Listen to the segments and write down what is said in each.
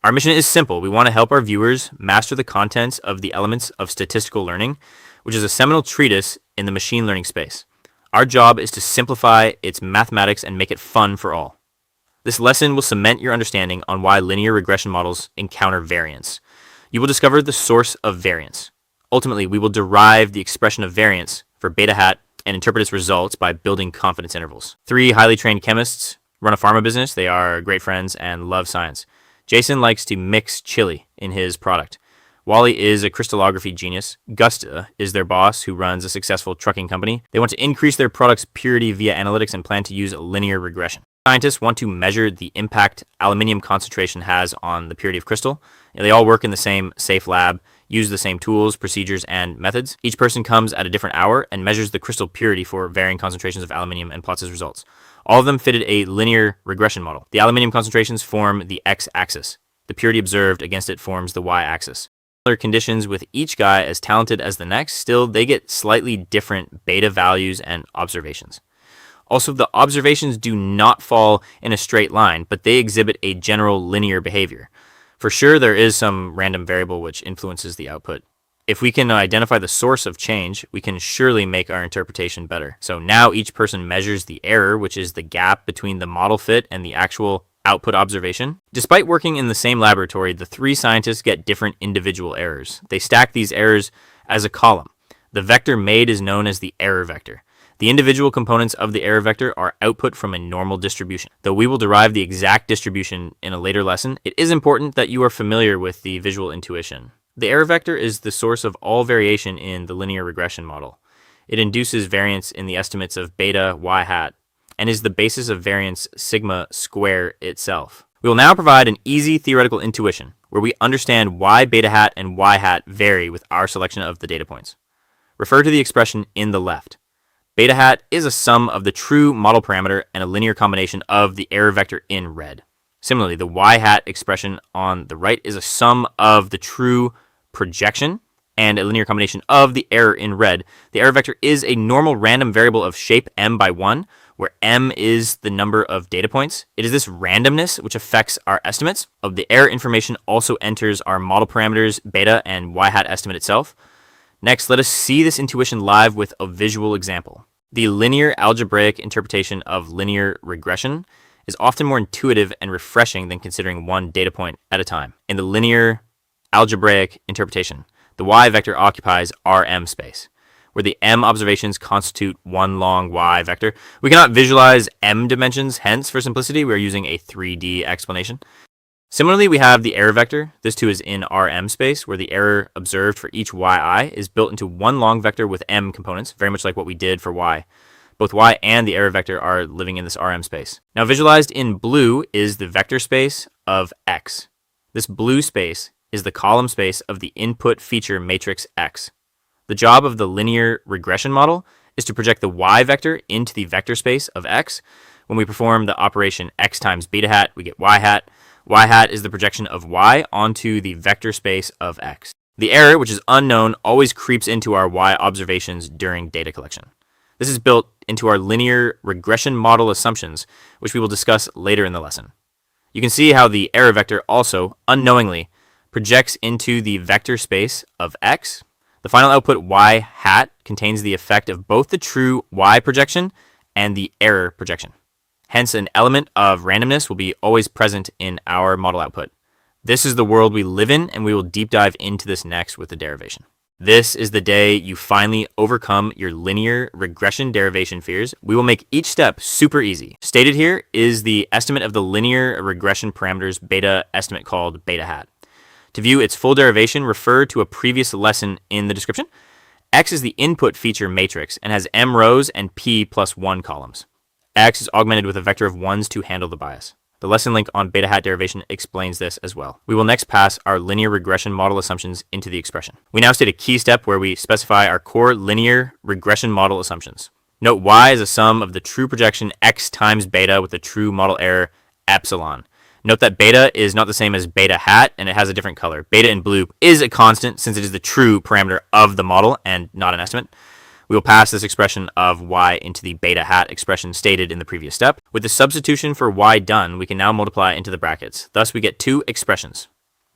Our mission is simple. We want to help our viewers master the contents of the Elements of Statistical Learning, which is a seminal treatise in the machine learning space. Our job is to simplify its mathematics and make it fun for all. This lesson will cement your understanding on why linear regression models encounter variance. You will discover the source of variance. Ultimately, we will derive the expression of variance for beta hat and interpret its results by building confidence intervals. 3 highly trained chemists run a pharma business. They are great friends and love science. Jason likes to mix chili in his product. Wally is a crystallography genius. Gusta is their boss who runs a successful trucking company. They want to increase their product's purity via analytics and plan to use linear regression. Scientists want to measure the impact aluminium concentration has on the purity of crystal. They all work in the same safe lab, use the same tools, procedures, and methods. Each person comes at a different hour and measures the crystal purity for varying concentrations of aluminium and plots his results. All of them fitted a linear regression model. The aluminium concentrations form the x-axis. The purity observed against it forms the y-axis. Similar conditions with each guy as talented as the next, still they get slightly different beta values and observations. Also, the observations do not fall in a straight line, but they exhibit a general linear behavior. For sure, there is some random variable which influences the output. If we can identify the source of change, we can surely make our interpretation better. So now each person measures the error, which is the gap between the model fit and the actual output observation. Despite working in the same laboratory, the 3 scientists get different individual errors. They stack these errors as a column. The vector made is known as the error vector. The individual components of the error vector are output from a normal distribution. Though we will derive the exact distribution in a later lesson, it is important that you are familiar with the visual intuition. The error vector is the source of all variation in the linear regression model. It induces variance in the estimates of beta y hat and is the basis of variance sigma square itself. We will now provide an easy theoretical intuition where we understand why beta hat and y hat vary with our selection of the data points. Refer to the expression in the left. Beta hat is a sum of the true model parameter and a linear combination of the error vector in red. Similarly, the y hat expression on the right is a sum of the true projection and a linear combination of the error in red. The error vector is a normal random variable of shape m by 1, where m is the number of data points. It is this randomness which affects our estimates. Of the error information also enters our model parameters beta and y hat estimate itself. Next, let us see this intuition live with a visual example. The linear algebraic interpretation of linear regression is often more intuitive and refreshing than considering one data point at a time. In the linear algebraic interpretation, the y vector occupies Rm space, where the m observations constitute one long y vector. We cannot visualize m dimensions, hence, for simplicity, we are using a 3D explanation. Similarly, we have the error vector. This too is in Rm space, where the error observed for each yi is built into one long vector with m components, very much like what we did for y. Both y and the error vector are living in this Rm space. Now, visualized in blue is the vector space of x. This blue space is the column space of the input feature matrix x. The job of the linear regression model is to project the y vector into the vector space of x. When we perform the operation x times beta hat, we get y hat. Y hat is the projection of y onto the vector space of x. The error, which is unknown, always creeps into our y observations during data collection. This is built into our linear regression model assumptions, which we will discuss later in the lesson. You can see how the error vector also, unknowingly, projects into the vector space of x. The final output y hat contains the effect of both the true y projection and the error projection. Hence, an element of randomness will be always present in our model output. This is the world we live in, and we will deep dive into this next with the derivation. This is the day you finally overcome your linear regression derivation fears. We will make each step super easy. Stated here is the estimate of the linear regression parameters beta estimate called beta hat. To view its full derivation, refer to a previous lesson in the description. X is the input feature matrix and has m rows and p plus 1 columns. X is augmented with a vector of 1s to handle the bias. The lesson link on beta hat derivation explains this as well. We will next pass our linear regression model assumptions into the expression. We now state a key step where we specify our core linear regression model assumptions. Note y is a sum of the true projection x times beta with the true model error epsilon. Note that beta is not the same as beta hat, and it has a different color. Beta in blue is a constant since it is the true parameter of the model and not an estimate. We will pass this expression of y into the beta hat expression stated in the previous step. With the substitution for y done, we can now multiply into the brackets. Thus, we get two expressions.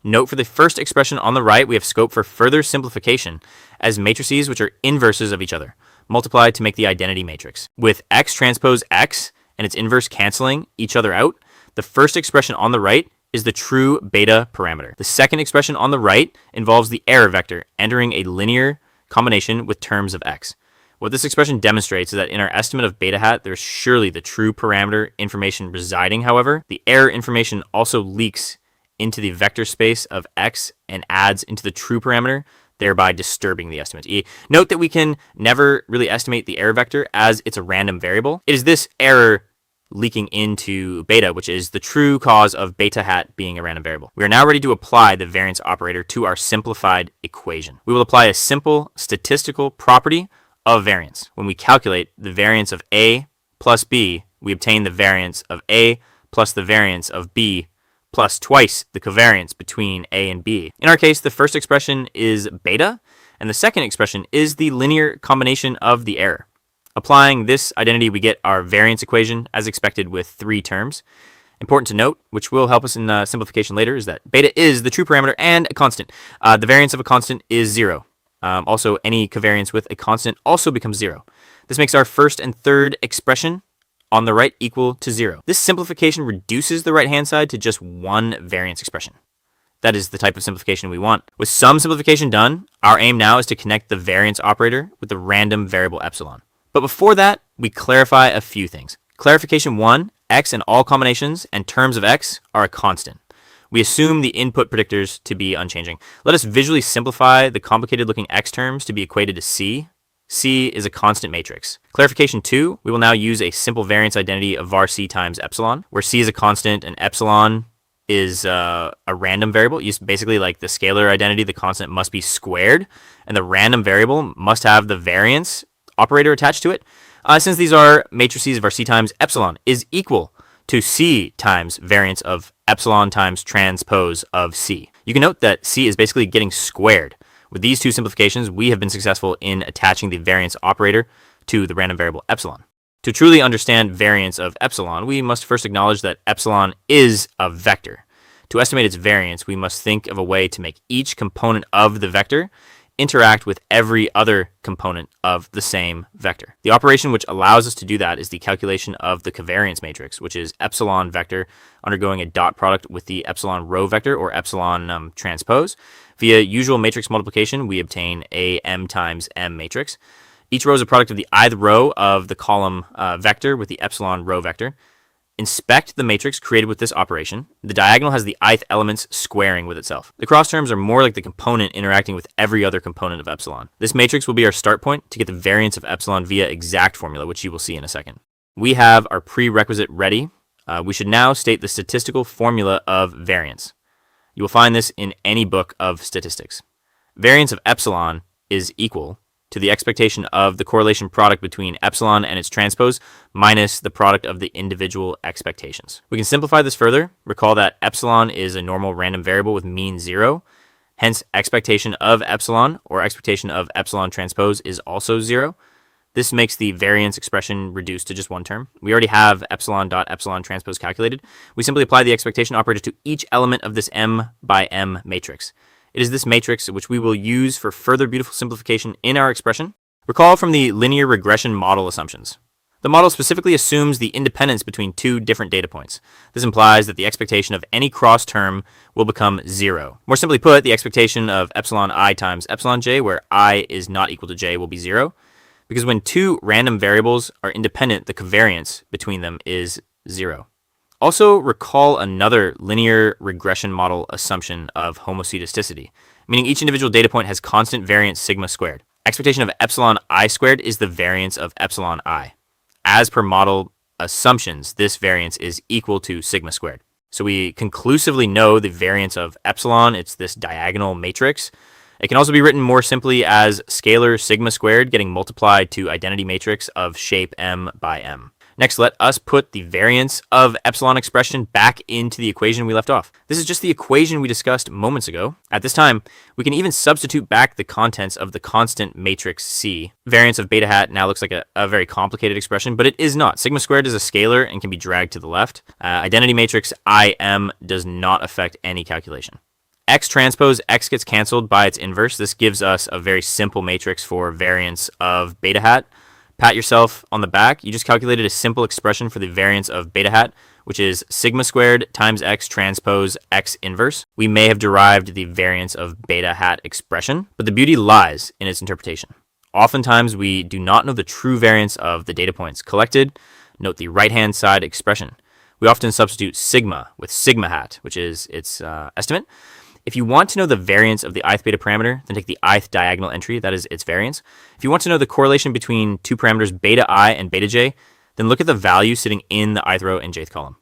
Note for the first expression on the right, we have scope for further simplification as matrices which are inverses of each other, multiplied to make the identity matrix. With x transpose x and its inverse canceling each other out, the first expression on the right is the true beta parameter. The second expression on the right involves the error vector entering a linear combination with terms of x. What this expression demonstrates is that in our estimate of beta hat, there's surely the true parameter information residing. However, the error information also leaks into the vector space of x and adds into the true parameter, thereby disturbing the estimate. Note that we can never really estimate the error vector as it's a random variable. It is this error leaking into beta, which is the true cause of beta hat being a random variable. We are now ready to apply the variance operator to our simplified equation. We will apply a simple statistical property of variance. When we calculate the variance of A plus B, we obtain the variance of A plus the variance of B plus twice the covariance between A and B. In our case, the first expression is beta, and the second expression is the linear combination of the error. Applying this identity, we get our variance equation as expected with 3 terms. Important to note, which will help us in simplification later, is that beta is the true parameter and a constant. The variance of a constant is 0. Also, any covariance with a constant also becomes 0. This makes our first and third expression on the right equal to 0. This simplification reduces the right-hand side to just one variance expression. That is the type of simplification we want. With some simplification done, our aim now is to connect the variance operator with the random variable epsilon. But before that, we clarify a few things. Clarification 1, x in all combinations and terms of x are a constant. We assume the input predictors to be unchanging. Let us visually simplify the complicated looking x terms to be equated to c. C is a constant matrix. Clarification 2, we will now use a simple variance identity of var c times epsilon, where c is a constant and epsilon is a random variable. Basically like the scalar identity, the constant must be squared, and the random variable must have the variance operator attached to it. Since these are matrices, var c times epsilon is equal to c times variance of epsilon times transpose of c. You can note that c is basically getting squared. With these two simplifications, we have been successful in attaching the variance operator to the random variable epsilon. To truly understand variance of epsilon, we must first acknowledge that epsilon is a vector. To estimate its variance, we must think of a way to make each component of the vector interact with every other component of the same vector. The operation which allows us to do that is the calculation of the covariance matrix, which is epsilon vector undergoing a dot product with the epsilon row vector or epsilon transpose. Via usual matrix multiplication, we obtain a m times m matrix. Each row is a product of the ith row of the column vector with the epsilon row vector. Inspect the matrix created with this operation. The diagonal has the ith elements squaring with itself. The cross terms are more like the component interacting with every other component of epsilon. This matrix will be our start point to get the variance of epsilon via exact formula, which you will see in a second. We have our prerequisite ready. We should now state the statistical formula of variance. You will find this in any book of statistics. Variance of epsilon is equal to the expectation of the correlation product between epsilon and its transpose minus the product of the individual expectations. We can simplify this further. Recall that epsilon is a normal random variable with mean 0. Hence, expectation of epsilon or expectation of epsilon transpose is also 0. This makes the variance expression reduced to just one term. We already have epsilon dot epsilon transpose calculated. We simply apply the expectation operator to each element of this m by m matrix. It is this matrix which we will use for further beautiful simplification in our expression. Recall from the linear regression model assumptions. The model specifically assumes the independence between two different data points. This implies that the expectation of any cross term will become 0. More simply put, the expectation of epsilon I times epsilon j, where I is not equal to j, will be 0. Because when two random variables are independent, the covariance between them is 0. Also, recall another linear regression model assumption of homoscedasticity, meaning each individual data point has constant variance sigma squared. Expectation of epsilon I squared is the variance of epsilon I. As per model assumptions, this variance is equal to sigma squared. So we conclusively know the variance of epsilon, it's this diagonal matrix. It can also be written more simply as scalar sigma squared getting multiplied to identity matrix of shape m by m. Next, let us put the variance of epsilon expression back into the equation we left off. This is just the equation we discussed moments ago. At this time, we can even substitute back the contents of the constant matrix C. Variance of beta hat now looks like a very complicated expression, but it is not. Sigma squared is a scalar and can be dragged to the left. Identity matrix IM does not affect any calculation. X transpose X gets canceled by its inverse. This gives us a very simple matrix for variance of beta hat. Pat yourself on the back. You just calculated a simple expression for the variance of beta hat, which is sigma squared times X transpose X inverse. We may have derived the variance of beta hat expression, but the beauty lies in its interpretation. Oftentimes, we do not know the true variance of the data points collected. Note the right-hand side expression. We often substitute sigma with sigma hat, which is its estimate. If you want to know the variance of the ith beta parameter, then take the ith diagonal entry, that is its variance. If you want to know the correlation between two parameters beta I and beta j, then look at the value sitting in the ith row and jth column.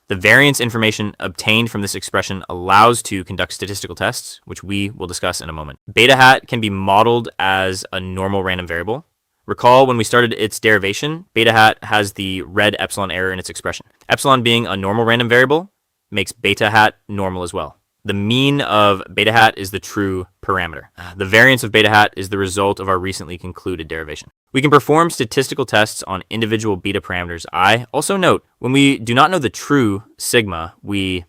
The variance information obtained from this expression allows to conduct statistical tests, which we will discuss in a moment. Beta hat can be modeled as a normal random variable. Recall when we started its derivation, beta hat has the red epsilon error in its expression. Epsilon being a normal random variable makes beta hat normal as well. The mean of beta hat is the true parameter. The variance of beta hat is the result of our recently concluded derivation. We can perform statistical tests on individual beta parameters I. Also note, when we do not know the true sigma, we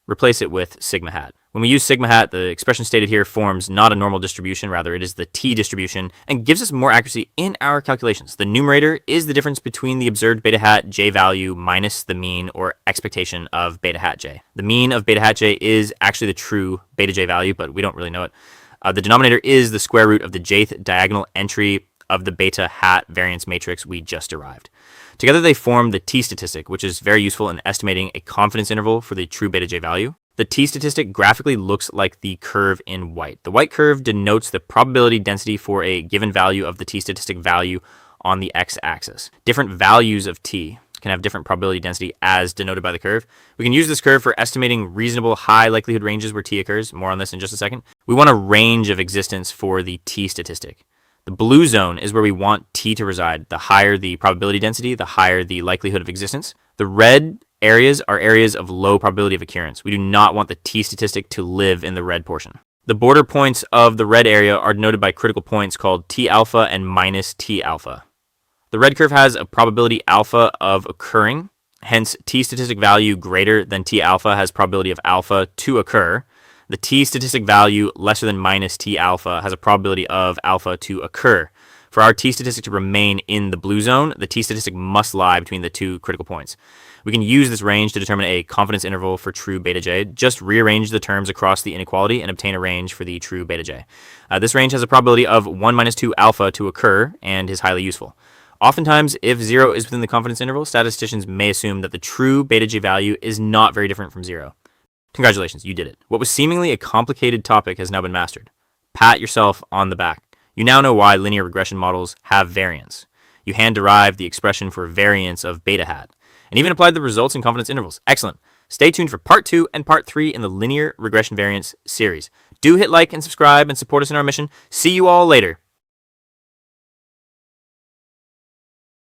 replace it with sigma hat. When we use sigma hat, the expression stated here forms not a normal distribution, rather it is the t distribution, and gives us more accuracy in our calculations. The numerator is the difference between the observed beta hat j value minus the mean or expectation of beta hat j. The mean of beta hat j is actually the true beta j value, but we don't really know it. The denominator is the square root of the jth diagonal entry of the beta hat variance matrix we just derived. Together they form the t statistic, which is very useful in estimating a confidence interval for the true beta j value. The t-statistic graphically looks like the curve in white. The white curve denotes the probability density for a given value of the t-statistic value on the x-axis. Different values of t can have different probability density as denoted by the curve. We can use this curve for estimating reasonable high likelihood ranges where t occurs. More on this in just a second. We want a range of existence for the t-statistic. The blue zone is where we want t to reside. The higher the probability density, the higher the likelihood of existence. The red areas are areas of low probability of occurrence. We do not want the t-statistic to live in the red portion. The border points of the red area are denoted by critical points called t alpha and minus t alpha. The red curve has a probability alpha of occurring, hence t-statistic value greater than t alpha has probability of alpha to occur. The t-statistic value lesser than minus t alpha has a probability of alpha to occur. For our t-statistic to remain in the blue zone, the t-statistic must lie between the two critical points. We can use this range to determine a confidence interval for true beta j. Just rearrange the terms across the inequality and obtain a range for the true beta j. This range has a probability of 1 minus 2 alpha to occur and is highly useful. Oftentimes, if 0 is within the confidence interval, statisticians may assume that the true beta j value is not very different from 0. Congratulations, you did it. What was seemingly a complicated topic has now been mastered. Pat yourself on the back. You now know why linear regression models have variance. You hand-derived the expression for variance of beta hat, and even applied the results in confidence intervals. Excellent. Stay tuned for part 2 and part 3 in the linear regression variance series. Do hit like and subscribe and support us in our mission. See you all later.